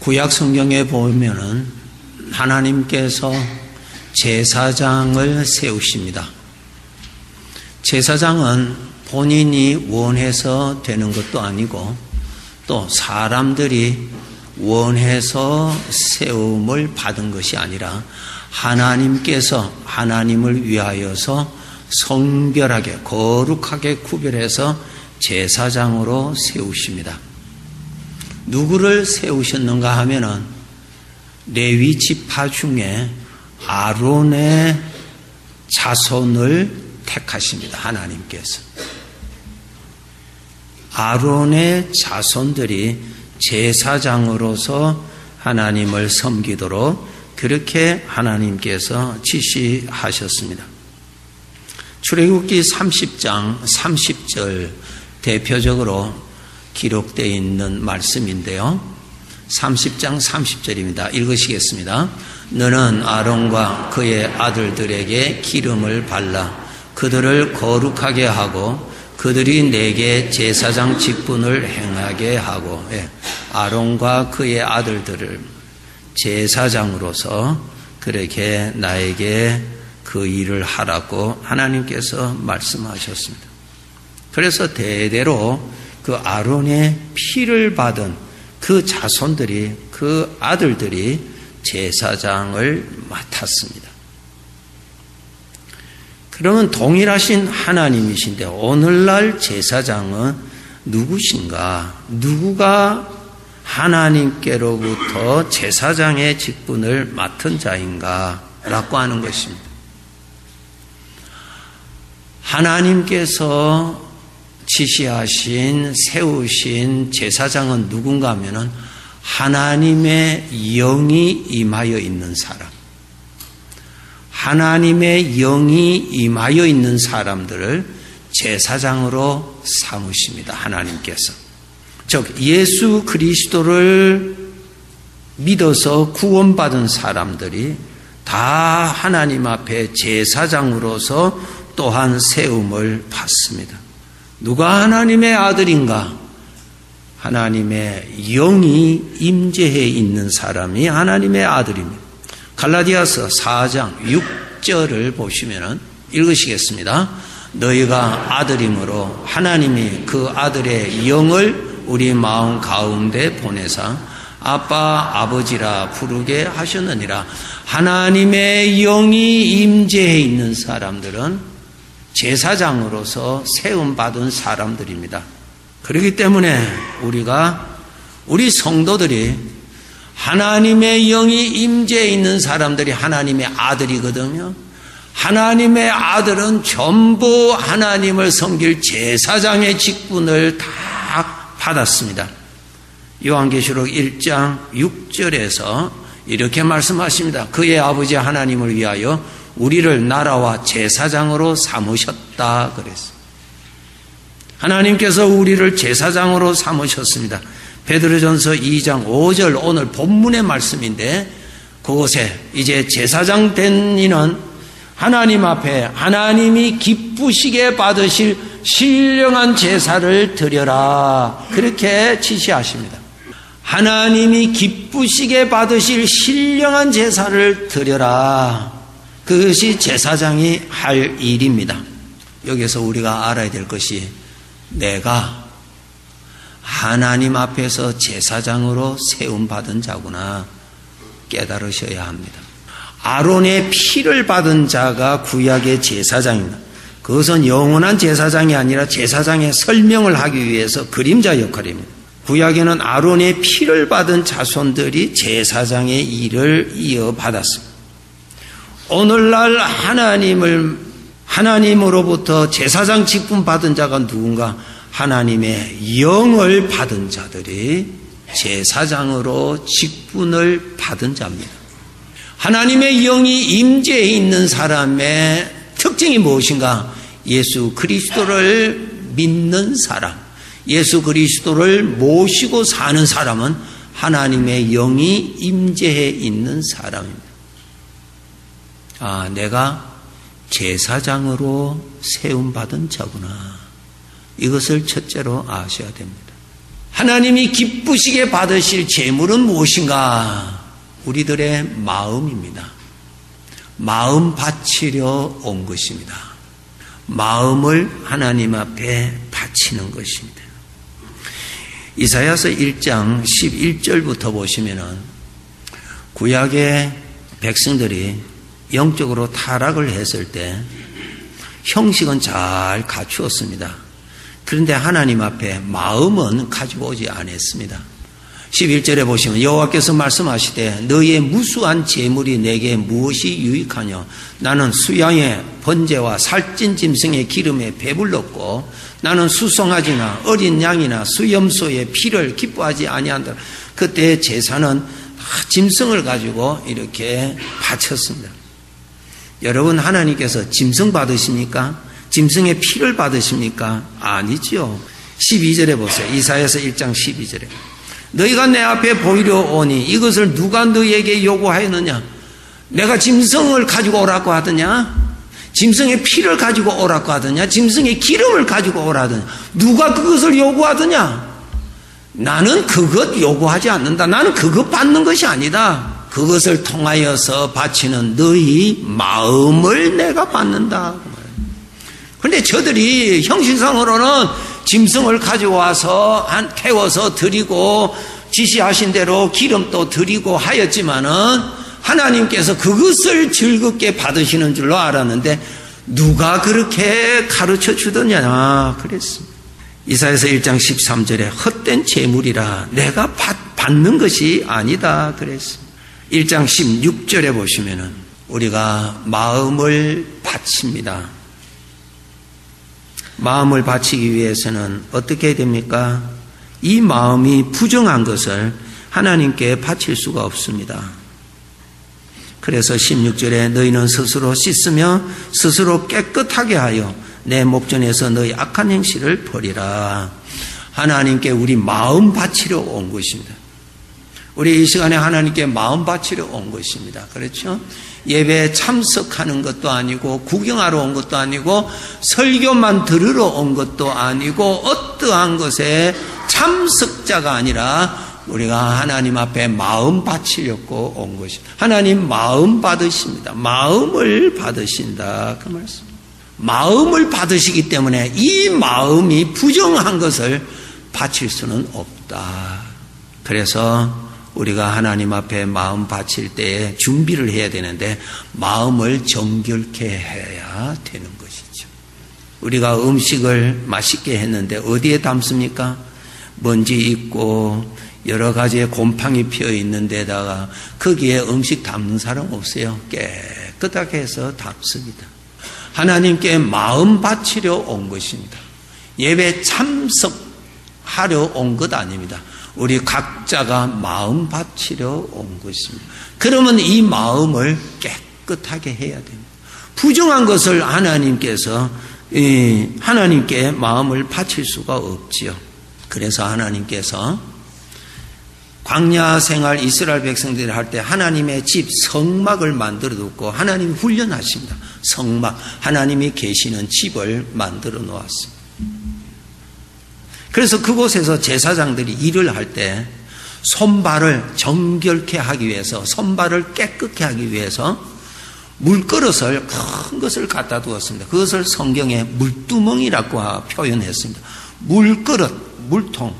구약 성경에 보면은 하나님께서 제사장을 세우십니다. 제사장은 본인이 원해서 되는 것도 아니고 또 사람들이 원해서 세움을 받은 것이 아니라 하나님께서 하나님을 위하여서 성별하게 거룩하게 구별해서 제사장으로 세우십니다. 누구를 세우셨는가 하면은 레위 지파 중에 아론의 자손을 택하십니다. 하나님께서. 아론의 자손들이 제사장으로서 하나님을 섬기도록 그렇게 하나님께서 지시하셨습니다. 출애굽기 30장 30절 대표적으로 기록되어 있는 말씀인데요. 30장 30절입니다. 읽으시겠습니다. 너는 아론과 그의 아들들에게 기름을 발라 그들을 거룩하게 하고 그들이 내게 제사장 직분을 행하게 하고, 아론과 그의 아들들을 제사장으로서 그렇게 나에게 그 일을 하라고 하나님께서 말씀하셨습니다. 그래서 대대로 그 아론의 피를 받은 그 자손들이, 그 아들들이 제사장을 맡았습니다. 그러면 동일하신 하나님이신데 오늘날 제사장은 누구신가? 누구가 하나님께로부터 제사장의 직분을 맡은 자인가? 라고 하는 것입니다. 하나님께서 지시하신, 세우신 제사장은 누군가 하면은 하나님의 영이 임하여 있는 사람. 하나님의 영이 임하여 있는 사람들을 제사장으로 삼으십니다. 하나님께서. 즉 예수 그리스도를 믿어서 구원받은 사람들이 다 하나님 앞에 제사장으로서 또한 세움을 받습니다. 누가 하나님의 아들인가? 하나님의 영이 임재해 있는 사람이 하나님의 아들입니다. 갈라디아서 4장 6절을 보시면 읽으시겠습니다. 너희가 아들이므로 하나님이 그 아들의 영을 우리 마음 가운데 보내사 아빠 아버지라 부르게 하셨느니라. 하나님의 영이 임재해 있는 사람들은 제사장으로서 세움받은 사람들입니다. 그렇기 때문에 우리 성도들이 하나님의 영이 임재해 있는 사람들이 하나님의 아들이거든요. 하나님의 아들은 전부 하나님을 섬길 제사장의 직분을 다 받았습니다. 요한계시록 1장 6절에서 이렇게 말씀하십니다. 그의 아버지 하나님을 위하여 우리를 나라와 제사장으로 삼으셨다 그랬습니다. 하나님께서 우리를 제사장으로 삼으셨습니다. 베드로전서 2장 5절 오늘 본문의 말씀인데 그곳에 이제 제사장 된 이는 하나님 앞에 하나님이 기쁘시게 받으실 신령한 제사를 드려라 그렇게 지시하십니다. 하나님이 기쁘시게 받으실 신령한 제사를 드려라. 그것이 제사장이 할 일입니다. 여기서 우리가 알아야 될 것이 내가 하나님 앞에서 제사장으로 세움받은 자구나 깨달으셔야 합니다. 아론의 피를 받은 자가 구약의 제사장입니다. 그것은 영원한 제사장이 아니라 제사장의 설명을 하기 위해서 그림자 역할입니다. 구약에는 아론의 피를 받은 자손들이 제사장의 일을 이어받았습니다. 오늘날 하나님으로부터 제사장 직분 받은 자가 누군가? 하나님의 영을 받은 자들이 제사장으로 직분을 받은 자입니다. 하나님의 영이 임재해 있는 사람의 특징이 무엇인가? 예수 그리스도를 믿는 사람, 예수 그리스도를 모시고 사는 사람은 하나님의 영이 임재해 있는 사람입니다. 내가 제사장으로 세움받은 자구나. 이것을 첫째로 아셔야 됩니다. 하나님이 기쁘시게 받으실 제물은 무엇인가? 우리들의 마음입니다. 마음 바치려 온 것입니다. 마음을 하나님 앞에 바치는 것입니다. 이사야서 1장 11절부터 보시면은 구약의 백성들이 영적으로 타락을 했을 때 형식은 잘 갖추었습니다. 그런데 하나님 앞에 마음은 가지고 오지 않았습니다. 11절에 보시면 여호와께서 말씀하시되 너희의 무수한 재물이 내게 무엇이 유익하냐? 나는 수양의 번제와 살찐 짐승의 기름에 배불렀고 나는 수송아지나 어린 양이나 수염소의 피를 기뻐하지 아니한다. 그때 제사는 짐승을 가지고 이렇게 바쳤습니다. 여러분, 하나님께서 짐승 받으십니까? 짐승의 피를 받으십니까? 아니죠. 12절에 보세요. 이사야서 1장 12절에 너희가 내 앞에 보이려 오니 이것을 누가 너희에게 요구하였느냐? 내가 짐승을 가지고 오라고 하더냐? 짐승의 피를 가지고 오라고 하더냐? 짐승의 기름을 가지고 오라더냐? 누가 그것을 요구하더냐? 나는 그것 요구하지 않는다. 나는 그것 받는 것이 아니다. 그것을 통하여서 바치는 너희 마음을 내가 받는다. 그런데 저들이 형식상으로는 짐승을 가지고 와서 태워서 드리고 지시하신 대로 기름도 드리고 하였지만은 하나님께서 그것을 즐겁게 받으시는 줄로 알았는데 누가 그렇게 가르쳐 주더냐 그랬습니다. 이사야서 1장 13절에 헛된 재물이라 내가 받는 것이 아니다 그랬습니다. 1장 16절에 보시면은 우리가 마음을 바칩니다. 마음을 바치기 위해서는 어떻게 해야 됩니까? 이 마음이 부정한 것을 하나님께 바칠 수가 없습니다. 그래서 16절에 너희는 스스로 씻으며 스스로 깨끗하게 하여 내 목전에서 너희 악한 행실을 버리라. 하나님께 우리 마음 바치려 온 것입니다. 우리 이 시간에 하나님께 마음 바치려 온 것입니다. 그렇죠? 예배에 참석하는 것도 아니고 구경하러 온 것도 아니고 설교만 들으러 온 것도 아니고 어떠한 것에 참석자가 아니라 우리가 하나님 앞에 마음 바치려고 온 것입니다. 하나님 마음 받으십니다. 마음을 받으신다 그 말씀. 마음을 받으시기 때문에 이 마음이 부정한 것을 바칠 수는 없다. 그래서 우리가 하나님 앞에 마음 바칠 때에 준비를 해야 되는데 마음을 정결케 해야 되는 것이죠. 우리가 음식을 맛있게 했는데 어디에 담습니까? 먼지 있고 여러 가지의 곰팡이 피어 있는 데다가 거기에 음식 담는 사람 없어요. 깨끗하게 해서 담습니다. 하나님께 마음 바치려 온 것입니다. 예배 참석하려 온 것 아닙니다. 우리 각자가 마음 바치려 온 것입니다. 그러면 이 마음을 깨끗하게 해야 됩니다. 부정한 것을 하나님께서 하나님께 마음을 바칠 수가 없지요. 그래서 하나님께서 광야 생활 이스라엘 백성들이 할 때 하나님의 집 성막을 만들어 놓고 하나님이 훈련하십니다. 성막, 하나님이 계시는 집을 만들어 놓았습니다. 그래서 그곳에서 제사장들이 일을 할 때 손발을 정결케 하기 위해서, 손발을 깨끗게 하기 위해서 물그릇을 큰 것을 갖다 두었습니다. 그것을 성경에 물두멍이라고 표현했습니다. 물그릇, 물통.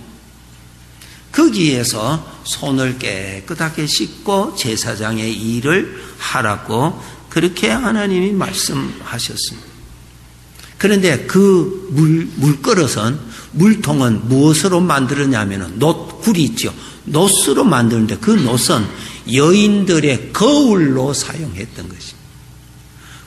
거기에서 손을 깨끗하게 씻고 제사장의 일을 하라고 그렇게 하나님이 말씀하셨습니다. 그런데 그 물그릇은, 물통은 무엇으로 만들었냐면 놋굴이 있죠. 놋으로 만드는데 그 놋은 여인들의 거울로 사용했던 것입니다.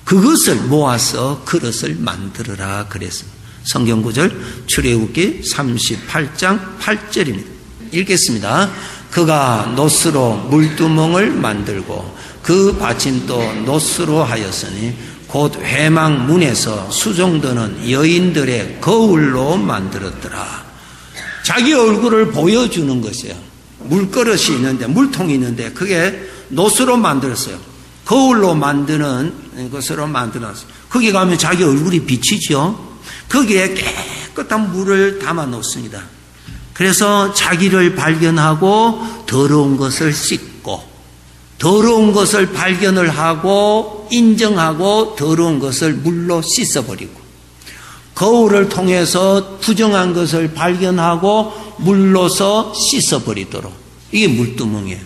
그것을 모아서 그릇을 만들어라 그랬습니다. 성경구절 출애굽기 38장 8절입니다. 읽겠습니다. 그가 놋으로 물두멍을 만들고 그 받침도 놋으로 하였으니 곧 회막 문에서 수종드는 여인들의 거울로 만들었더라. 자기 얼굴을 보여주는 것이에요. 물그릇이 있는데, 물통이 있는데 그게 놋으로 만들었어요. 거울로 만드는 것으로 만들었어요. 거기 가면 자기 얼굴이 비치죠. 거기에 깨끗한 물을 담아 놓습니다. 그래서 자기를 발견하고 더러운 것을 씻고, 더러운 것을 발견을 하고 인정하고 더러운 것을 물로 씻어버리고, 거울을 통해서 부정한 것을 발견하고 물로서 씻어버리도록. 이게 물두멍이에요.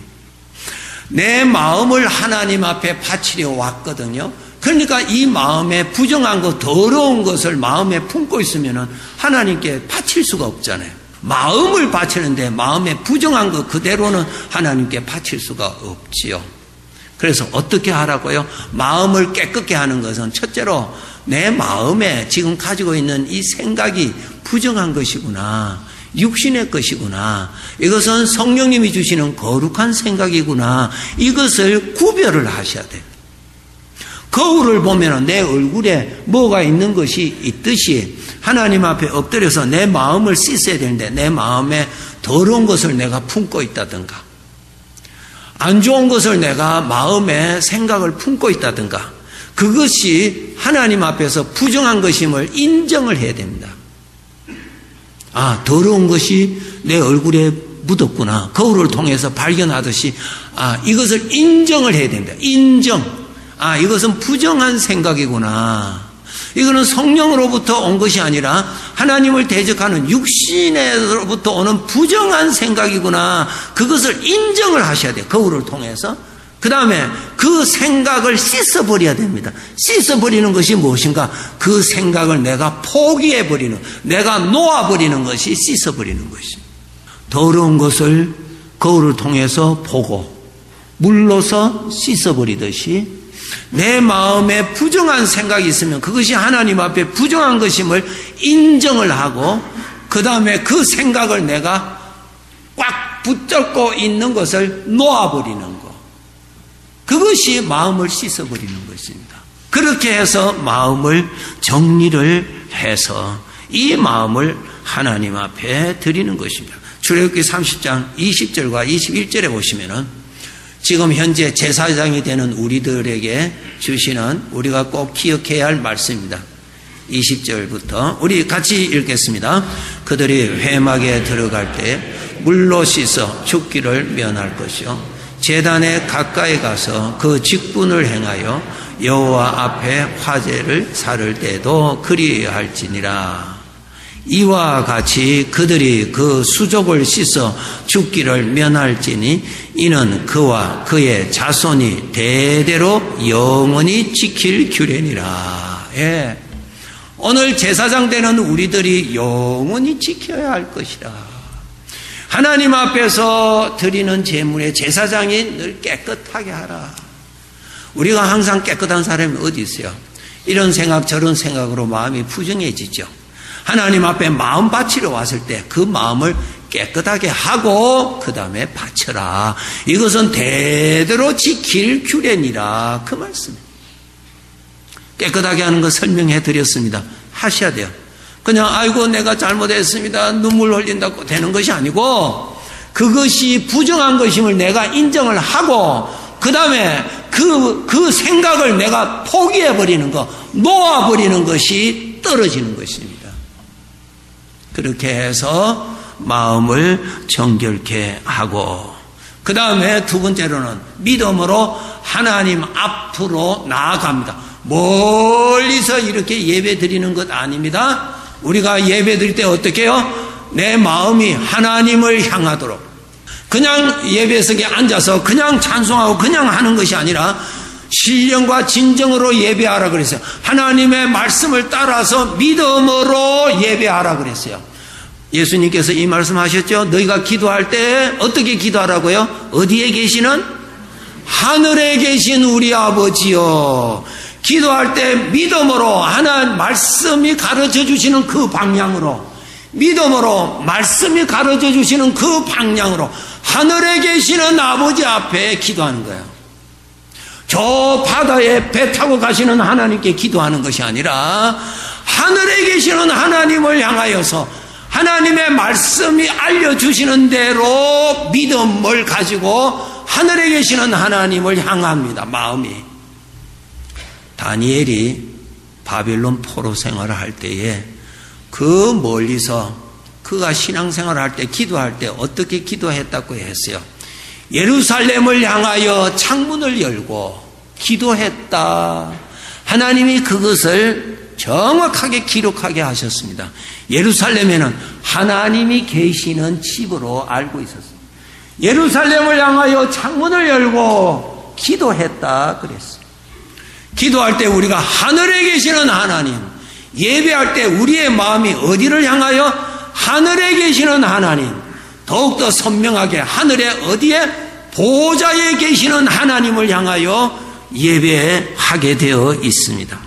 내 마음을 하나님 앞에 바치려 왔거든요. 그러니까 이 마음에 부정한 것, 더러운 것을 마음에 품고 있으면 하나님께 바칠 수가 없잖아요. 마음을 바치는데 마음에 부정한 것 그대로는 하나님께 바칠 수가 없지요. 그래서 어떻게 하라고요? 마음을 깨끗게 하는 것은 첫째로 내 마음에 지금 가지고 있는 이 생각이 부정한 것이구나, 육신의 것이구나, 이것은 성령님이 주시는 거룩한 생각이구나, 이것을 구별을 하셔야 돼요. 거울을 보면 내 얼굴에 뭐가 있는 것이 있듯이 하나님 앞에 엎드려서 내 마음을 씻어야 되는데 내 마음에 더러운 것을 내가 품고 있다든가, 안 좋은 것을 내가 마음에 생각을 품고 있다든가, 그것이 하나님 앞에서 부정한 것임을 인정을 해야 됩니다. 아, 더러운 것이 내 얼굴에 묻었구나. 거울을 통해서 발견하듯이, 아, 이것을 인정을 해야 됩니다. 인정. 아, 이것은 부정한 생각이구나. 이거는 성령으로부터 온 것이 아니라 하나님을 대적하는 육신으로부터 오는 부정한 생각이구나. 그것을 인정을 하셔야 돼요. 거울을 통해서. 그 다음에 그 생각을 씻어버려야 됩니다. 씻어버리는 것이 무엇인가? 그 생각을 내가 포기해버리는, 내가 놓아버리는 것이 씻어버리는 것입니다. 더러운 것을 거울을 통해서 보고 물로서 씻어버리듯이 내 마음에 부정한 생각이 있으면 그것이 하나님 앞에 부정한 것임을 인정을 하고, 그 다음에 그 생각을 내가 꽉 붙잡고 있는 것을 놓아버리는 것, 그것이 마음을 씻어버리는 것입니다. 그렇게 해서 마음을 정리를 해서 이 마음을 하나님 앞에 드리는 것입니다. 출애굽기 30장 20절과 21절에 보시면은 지금 현재 제사장이 되는 우리들에게 주시는, 우리가 꼭 기억해야 할 말씀입니다. 20절부터 우리 같이 읽겠습니다. 그들이 회막에 들어갈 때 물로 씻어 죽기를 면할 것이요, 제단에 가까이 가서 그 직분을 행하여 여호와 앞에 화제를 살을 때도 그리할지니라. 이와 같이 그들이 그 수족을 씻어 죽기를 면할지니 이는 그와 그의 자손이 대대로 영원히 지킬 규례니라. 예. 오늘 제사장 되는 우리들이 영원히 지켜야 할 것이라. 하나님 앞에서 드리는 제물에 제사장이 늘 깨끗하게 하라. 우리가 항상 깨끗한 사람이 어디 있어요? 이런 생각 저런 생각으로 마음이 부정해지죠. 하나님 앞에 마음 바치러 왔을 때 그 마음을 깨끗하게 하고 그 다음에 바쳐라. 이것은 대대로 지킬 규례니라. 그 말씀입니다. 깨끗하게 하는 거 설명해 드렸습니다. 하셔야 돼요. 그냥 아이고 내가 잘못했습니다, 눈물 흘린다고 되는 것이 아니고, 그것이 부정한 것임을 내가 인정을 하고 그 다음에 그 생각을 내가 포기해버리는 것, 놓아버리는 것이 떨어지는 것입니다. 그렇게 해서 마음을 정결케 하고, 그 다음에 두 번째로는 믿음으로 하나님 앞으로 나아갑니다. 멀리서 이렇게 예배 드리는 것 아닙니다. 우리가 예배 드릴 때 어떻게 해요? 내 마음이 하나님을 향하도록, 그냥 예배석에 앉아서 그냥 찬송하고 그냥 하는 것이 아니라 신령과 진정으로 예배하라 그랬어요. 하나님의 말씀을 따라서 믿음으로 예배하라 그랬어요. 예수님께서 이 말씀하셨죠. 너희가 기도할 때 어떻게 기도하라고요? 어디에 계시는? 하늘에 계신 우리 아버지요. 기도할 때 믿음으로 하나님 말씀이 가르쳐 주시는 그 방향으로, 믿음으로 말씀이 가르쳐 주시는 그 방향으로 하늘에 계시는 아버지 앞에 기도하는 거예요. 저 바다에 배 타고 가시는 하나님께 기도하는 것이 아니라 하늘에 계시는 하나님을 향하여서 하나님의 말씀이 알려주시는 대로 믿음을 가지고 하늘에 계시는 하나님을 향합니다. 마음이. 다니엘이 바빌론 포로 생활을 할 때에 그 멀리서 그 그가 신앙생활을 할 때 기도할 때 어떻게 기도했다고 했어요? 예루살렘을 향하여 창문을 열고 기도했다. 하나님이 그것을 정확하게 기록하게 하셨습니다. 예루살렘에는 하나님이 계시는 집으로 알고 있었습니다. 예루살렘을 향하여 창문을 열고 기도했다 그랬어요. 기도할 때 우리가 하늘에 계시는 하나님, 예배할 때 우리의 마음이 어디를 향하여? 하늘에 계시는 하나님, 더욱더 선명하게 하늘에 어디에? 보좌에 계시는 하나님을 향하여 예배하게 되어 있습니다.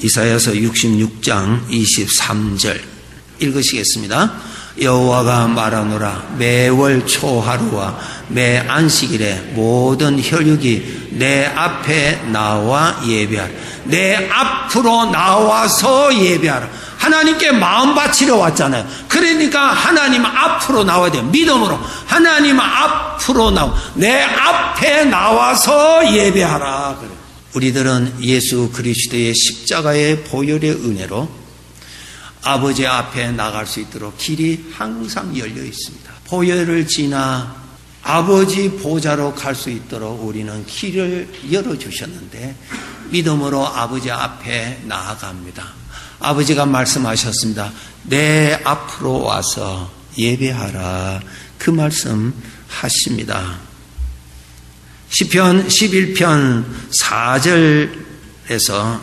이사야서 66장 23절 읽으시겠습니다. 여호와가 말하노라. 매월 초하루와 매 안식일에 모든 혈육이 내 앞에 나와 예배하라. 내 앞으로 나와서 예배하라. 하나님께 마음 바치러 왔잖아요. 그러니까 하나님 앞으로 나와야 돼요. 믿음으로 하나님 앞으로 나와. 내 앞에 나와서 예배하라. 그래. 우리들은 예수 그리스도의 십자가의 보혈의 은혜로 아버지 앞에 나갈 수 있도록 길이 항상 열려 있습니다. 보혈을 지나 아버지 보좌로 갈 수 있도록 우리는 길을 열어주셨는데 믿음으로 아버지 앞에 나아갑니다. 아버지가 말씀하셨습니다. 내 앞으로 와서 예배하라. 그 말씀 하십니다. 시편 11편 4절에서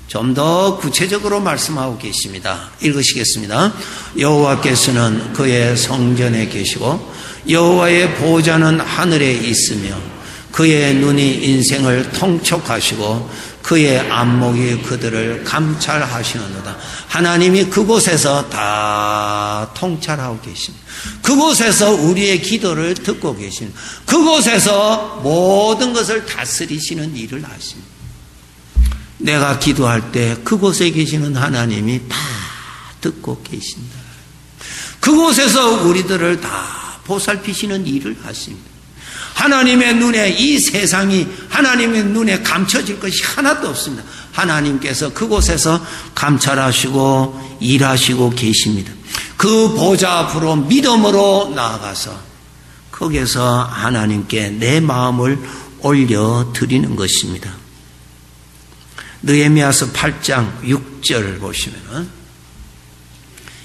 좀 더 구체적으로 말씀하고 계십니다. 읽으시겠습니다. 여호와께서는 그의 성전에 계시고 여호와의 보좌는 하늘에 있으며 그의 눈이 인생을 통촉하시고 그의 안목이 그들을 감찰하시는도다. 하나님이 그곳에서 다 통찰하고 계십니다. 그곳에서 우리의 기도를 듣고 계십니다. 그곳에서 모든 것을 다스리시는 일을 하십니다. 내가 기도할 때 그곳에 계시는 하나님이 다 듣고 계신다. 그곳에서 우리들을 다 보살피시는 일을 하십니다. 하나님의 눈에 이 세상이 하나님의 눈에 감춰질 것이 하나도 없습니다. 하나님께서 그곳에서 감찰하시고 일하시고 계십니다. 그 보좌 앞으로 믿음으로 나아가서 거기에서 하나님께 내 마음을 올려드리는 것입니다. 느헤미야서 8장 6절 보시면은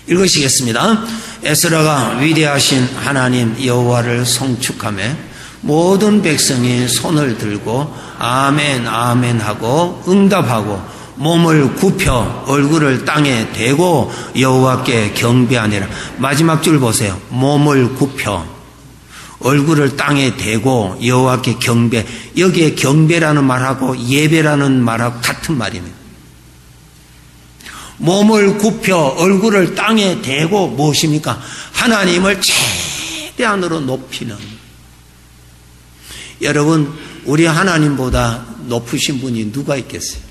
읽으시겠습니다. 에스라가 위대하신 하나님 여호와를 송축하며 모든 백성이 손을 들고 아멘 아멘 하고 응답하고 몸을 굽혀 얼굴을 땅에 대고 여호와께 경배하니라. 마지막 줄 보세요. 몸을 굽혀 얼굴을 땅에 대고 여호와께 경배. 여기에 경배라는 말하고 예배라는 말하고 같은 말입니다. 몸을 굽혀 얼굴을 땅에 대고 무엇입니까? 하나님을 최대한으로 높이는. 여러분, 우리 하나님보다 높으신 분이 누가 있겠어요?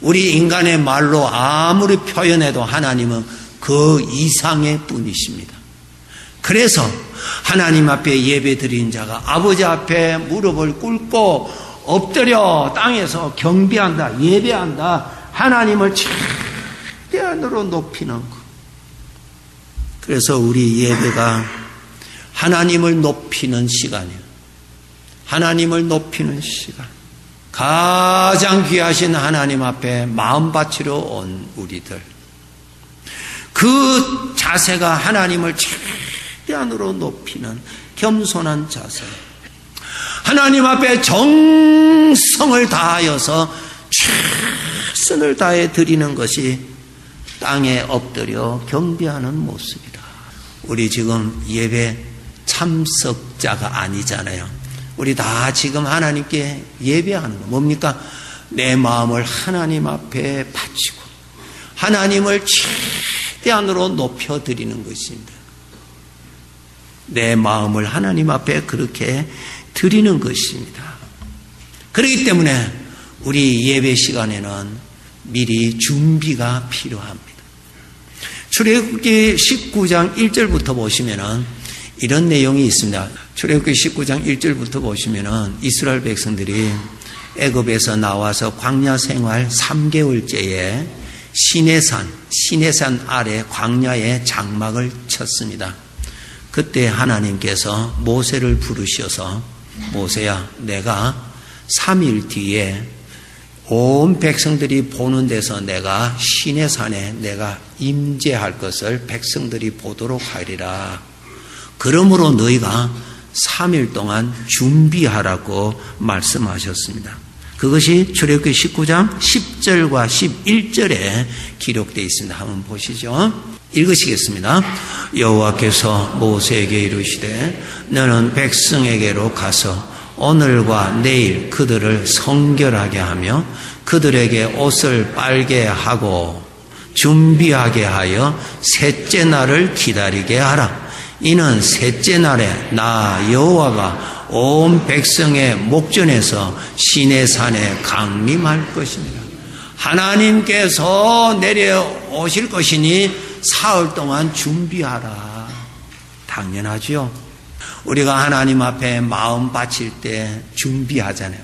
우리 인간의 말로 아무리 표현해도 하나님은 그 이상의 분이십니다. 그래서 하나님 앞에 예배드린 자가 아버지 앞에 무릎을 꿇고 엎드려 땅에서 경배한다, 예배한다, 하나님을 최대한으로 높이는 것. 그래서 우리 예배가 하나님을 높이는 시간이에요. 하나님을 높이는 시간. 가장 귀하신 하나님 앞에 마음 바치러 온 우리들. 그 자세가 하나님을 최대한으로 높이는 겸손한 자세. 하나님 앞에 정성을 다하여서 최선을 다해 드리는 것이 땅에 엎드려 경배하는 모습이다. 우리 지금 예배 참석자가 아니잖아요. 우리 다 지금 하나님께 예배하는 거 뭡니까? 내 마음을 하나님 앞에 바치고 하나님을 최대한으로 높여드리는 것입니다. 내 마음을 하나님 앞에 그렇게 드리는 것입니다. 그렇기 때문에 우리 예배 시간에는 미리 준비가 필요합니다. 출애굽기 19장 1절부터 보시면은 이런 내용이 있습니다. 출애굽기 19장 1절부터 보시면은 이스라엘 백성들이 애굽에서 나와서 광야 생활 3개월째에 시내산 아래 광야에 장막을 쳤습니다. 그때 하나님께서 모세를 부르셔서 모세야, 내가 3일 뒤에 온 백성들이 보는 데서 내가 시내산에 내가 임재할 것을 백성들이 보도록 하리라. 그러므로 너희가 3일 동안 준비하라고 말씀하셨습니다. 그것이 출애굽기 19장 10절과 11절에 기록되어 있습니다. 한번 보시죠. 읽으시겠습니다. 여호와께서 모세에게 이르시되 너는 백성에게로 가서 오늘과 내일 그들을 성결하게 하며 그들에게 옷을 빨게 하고 준비하게 하여 셋째 날을 기다리게 하라. 이는 셋째 날에 나 여호와가 온 백성의 목전에서 시내산에 강림할 것입니다. 하나님께서 내려오실 것이니 사흘 동안 준비하라. 당연하죠. 우리가 하나님 앞에 마음 바칠 때 준비하잖아요.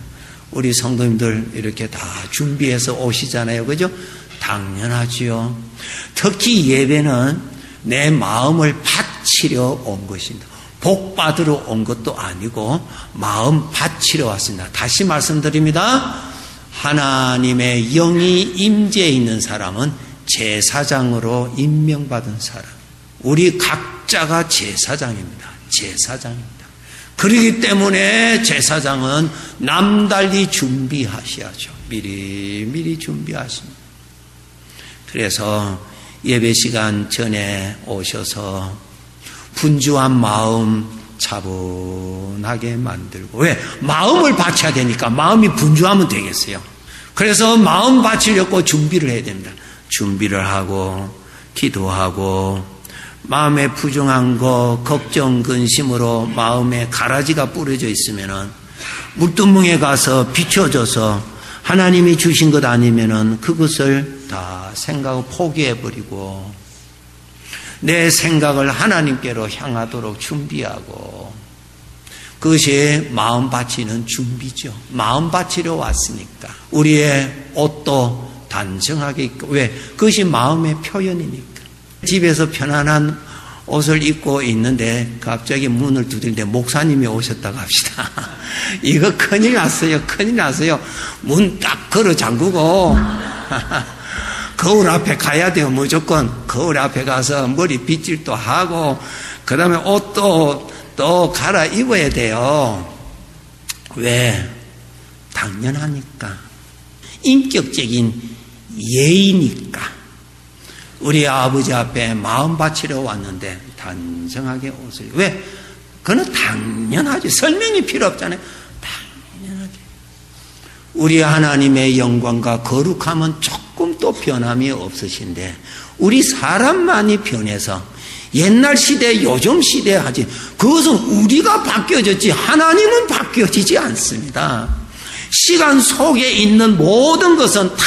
우리 성도님들 이렇게 다 준비해서 오시잖아요. 그죠? 당연하지요. 특히 예배는 내 마음을 바치려 온 것입니다. 복 받으러 온 것도 아니고 마음 바치러 왔습니다. 다시 말씀드립니다. 하나님의 영이 임재해 있는 사람은 제사장으로 임명받은 사람. 우리 각자가 제사장입니다. 제사장입니다. 그렇기 때문에 제사장은 남달리 준비하셔야죠. 미리 준비하십니다. 그래서 예배 시간 전에 오셔서 분주한 마음 차분하게 만들고, 왜? 마음을 바쳐야 되니까. 마음이 분주하면 되겠어요. 그래서 마음 바치려고 준비를 해야 됩니다. 준비를 하고 기도하고 마음에 부정한 거 걱정 근심으로 마음에 가라지가 뿌려져 있으면은 물두멍에 가서 비춰져서 하나님이 주신 것 아니면은 그것을 다 생각을 포기해버리고 내 생각을 하나님께로 향하도록 준비하고, 그것이 마음 바치는 준비죠. 마음 바치러 왔으니까. 우리의 옷도 단정하게 입고, 왜? 그것이 마음의 표현이니까. 집에서 편안한 옷을 입고 있는데 갑자기 문을 두드리는데 목사님이 오셨다고 합시다. 이거 큰일 났어요. 큰일 났어요. 문 딱 걸어 잠그고 거울 앞에 가야 돼요. 무조건 거울 앞에 가서 머리 빗질도 하고 그 다음에 옷도 또 갈아입어야 돼요. 왜? 당연하니까. 인격적인 예의니까. 우리 아버지 앞에 마음 바치러 왔는데 단정하게 옷을. 왜? 그건 당연하지. 설명이 필요 없잖아요. 당연하게. 우리 하나님의 영광과 거룩함은 조금 또 변함이 없으신데 우리 사람만이 변해서 옛날 시대, 요즘 시대 하지. 그것은 우리가 바뀌어졌지 하나님은 바뀌어지지 않습니다. 시간 속에 있는 모든 것은 다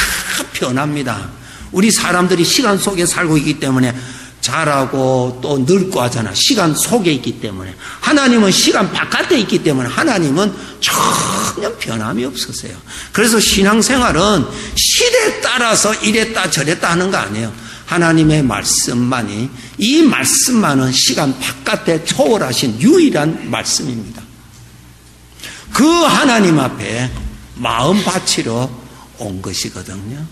변합니다. 우리 사람들이 시간 속에 살고 있기 때문에 자라고 또 늙고 하잖아. 시간 속에 있기 때문에. 하나님은 시간 바깥에 있기 때문에 하나님은 전혀 변함이 없으세요. 그래서 신앙생활은 시대에 따라서 이랬다 저랬다 하는 거 아니에요. 하나님의 말씀만이, 이 말씀만은 시간 바깥에 초월하신 유일한 말씀입니다. 그 하나님 앞에 마음 바치러 온 것이거든요.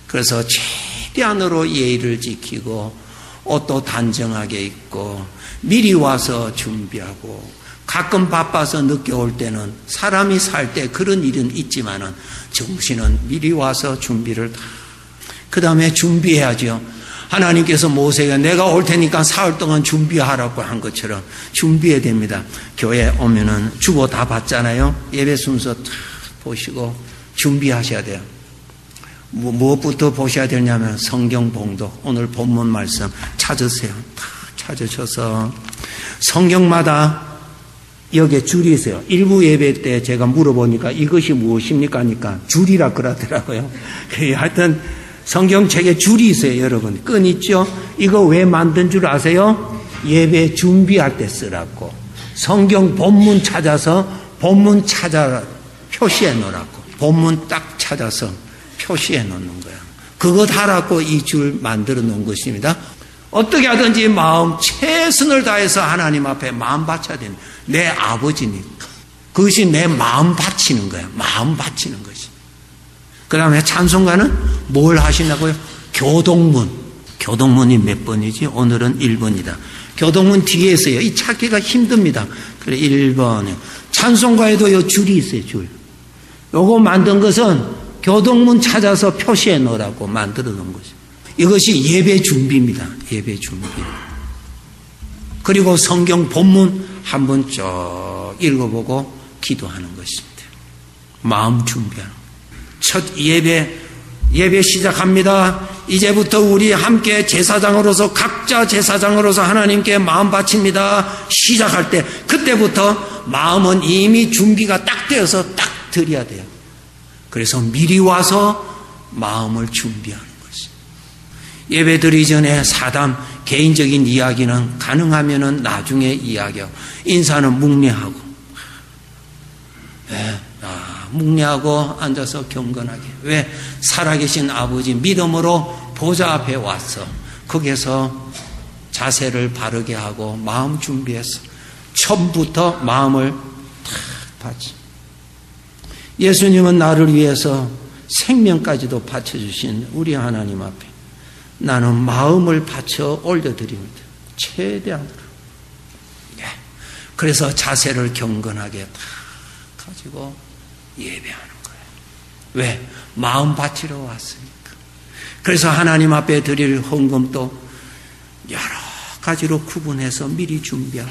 그래서 최대한으로 예의를 지키고 옷도 단정하게 입고 미리 와서 준비하고, 가끔 바빠서 늦게 올 때는 사람이 살 때 그런 일은 있지만은 정신은 미리 와서 준비를 다. 그 다음에 준비해야죠. 하나님께서 모세가 내가 올 테니까 사흘 동안 준비하라고 한 것처럼 준비해야 됩니다. 교회 오면은 주보 다 봤잖아요. 예배 순서 다 보시고 준비하셔야 돼요. 무엇부터 보셔야 되냐면 성경 봉독, 오늘 본문 말씀 찾으세요. 다 찾으셔서 성경마다 여기에 줄이 있어요. 일부 예배 때 제가 물어보니까 이것이 무엇입니까 하니까 줄이라 그러더라고요. 하여튼 성경책에 줄이 있어요. 여러분 끈 있죠? 이거 왜 만든 줄 아세요? 예배 준비할 때 쓰라고. 성경 본문 찾아서 본문 찾아 표시해 놓으라고. 본문 딱 찾아서 표시해 놓는 거야. 그것 하라고 이 줄 만들어 놓은 것입니다. 어떻게 하든지 마음 최선을 다해서 하나님 앞에 마음 바쳐야 됩니다. 내 아버지니까. 그것이 내 마음 바치는 거야. 마음 바치는 것이. 그 다음에 찬송가는 뭘 하시냐고요? 교동문. 교동문이 몇 번이지? 오늘은 1번이다. 교동문 뒤에 있어요. 이 찾기가 힘듭니다. 그래, 1번. 찬송가에도 요 줄이 있어요, 줄. 요거 만든 것은 교동문 찾아서 표시해 놓으라고 만들어 놓은 거죠. 이것이 예배 준비입니다. 예배 준비. 그리고 성경 본문 한번 쭉 읽어보고 기도하는 것입니다. 마음 준비하는 거예요. 첫 예배 시작합니다. 이제부터 우리 함께 제사장으로서 각자 제사장으로서 하나님께 마음 바칩니다. 시작할 때 그때부터 마음은 이미 준비가 딱 되어서 딱 드려야 돼요. 그래서 미리 와서 마음을 준비하는 것이. 예배 드리기 전에 사담 개인적인 이야기는 가능하면은 나중에 이야기하고 인사는 묵례하고 묵례하고 앉아서 경건하게. 왜? 살아계신 아버지 믿음으로 보좌 앞에 왔어. 거기에서 자세를 바르게 하고 마음 준비해서 처음부터 마음을 탁 바치. 예수님은 나를 위해서 생명까지도 바쳐주신 우리 하나님 앞에 나는 마음을 바쳐 올려드립니다. 최대한으로. 그래서 자세를 경건하게 탁 가지고 예배하는 거예요. 왜? 마음 바치러 왔으니까. 그래서 하나님 앞에 드릴 헌금도 여러 가지로 구분해서 미리 준비하고.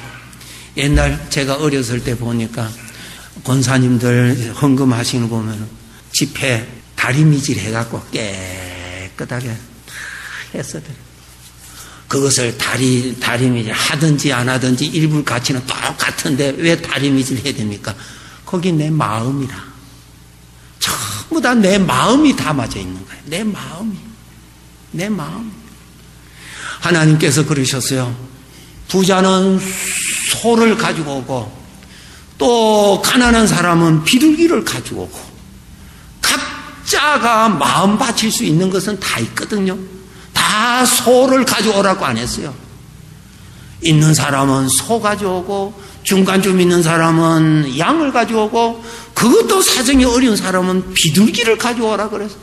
옛날 제가 어렸을 때 보니까 권사님들 헌금하시는 거 보면 집에 다리미질 해갖고 깨끗하게 다 했어드려요. 그것을 다리미질 하든지 안 하든지 일부 가치는 똑같은데 왜 다리미질 해야 됩니까? 거기 내 마음이라. 전부 다 내 마음이 담아져 있는 거예요. 내 마음이. 내 마음. 하나님께서 그러셨어요. 부자는 소를 가지고 오고 또 가난한 사람은 비둘기를 가지고 오고 각자가 마음 바칠 수 있는 것은 다 있거든요. 다 소를 가져오라고 안 했어요. 있는 사람은 소 가져오고 중간쯤 있는 사람은 양을 가져오고 그것도 사정이 어려운 사람은 비둘기를 가져오라 그래서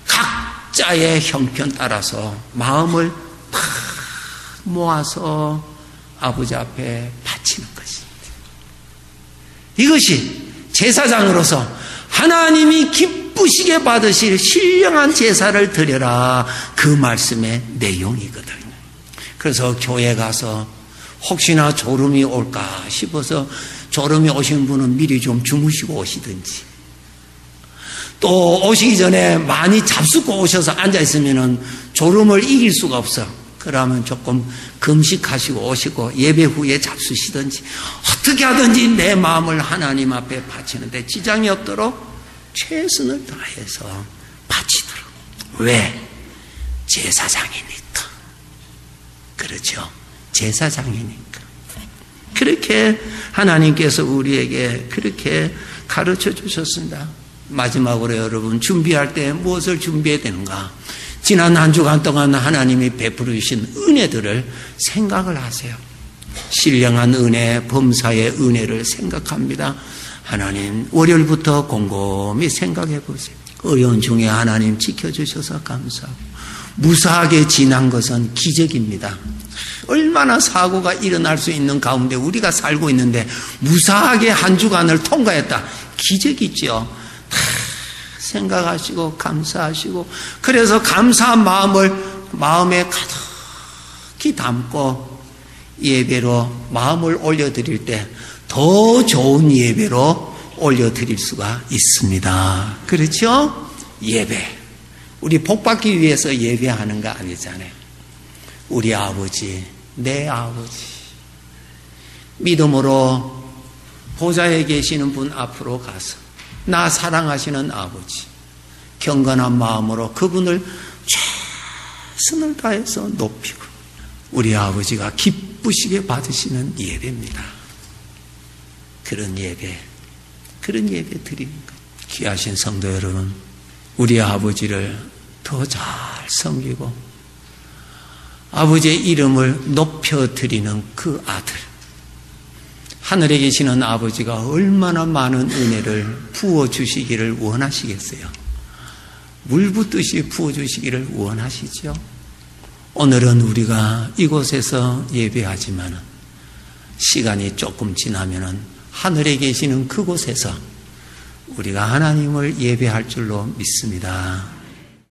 각자의 형편 따라서 마음을 팍 모아서 아버지 앞에 바치는 것입니다. 이것이 제사장으로서 하나님이 기쁘시게 받으실 신령한 제사를 드려라. 그 말씀의 내용이거든요. 그래서 교회 가서 혹시나 졸음이 올까 싶어서 졸음이 오신 분은 미리 좀 주무시고 오시든지 또 오시기 전에 많이 잡수고 오셔서 앉아있으면 졸음을 이길 수가 없어. 그러면 조금 금식하시고 오시고 예배 후에 잡수시든지 어떻게 하든지 내 마음을 하나님 앞에 바치는데 지장이 없도록 최선을 다해서 바치도록. 왜? 제사장이니까. 그렇죠. 제사장이니까. 그렇게 하나님께서 우리에게 그렇게 가르쳐 주셨습니다. 마지막으로 여러분 준비할 때 무엇을 준비해야 되는가? 지난 한 주간 동안 하나님이 베풀어 주신 은혜들을 생각을 하세요. 신령한 은혜, 범사의 은혜를 생각합니다. 하나님 월요일부터 곰곰이 생각해 보세요. 어려운 중에 하나님 지켜주셔서 감사하고 무사하게 지난 것은 기적입니다. 얼마나 사고가 일어날 수 있는 가운데 우리가 살고 있는데 무사하게 한 주간을 통과했다. 기적이죠. 생각하시고 감사하시고 그래서 감사한 마음을 마음에 가득히 담고 예배로 마음을 올려드릴 때 더 좋은 예배로 올려드릴 수가 있습니다. 그렇죠? 예배. 우리 복받기 위해서 예배하는 거 아니잖아요. 우리 아버지, 내 아버지. 믿음으로 보좌에 계시는 분 앞으로 가서 나 사랑하시는 아버지, 경건한 마음으로 그분을 최선을 다해서 높이고 우리 아버지가 기쁘시게 받으시는 예배입니다. 그런 예배 드리는 것. 귀하신 성도 여러분, 우리 아버지를 더 잘 섬기고 아버지의 이름을 높여드리는 그 아들. 하늘에 계시는 아버지가 얼마나 많은 은혜를 부어주시기를 원하시겠어요? 물 붓듯이 부어주시기를 원하시죠? 오늘은 우리가 이곳에서 예배하지만 시간이 조금 지나면 하늘에 계시는 그곳에서 우리가 하나님을 예배할 줄로 믿습니다.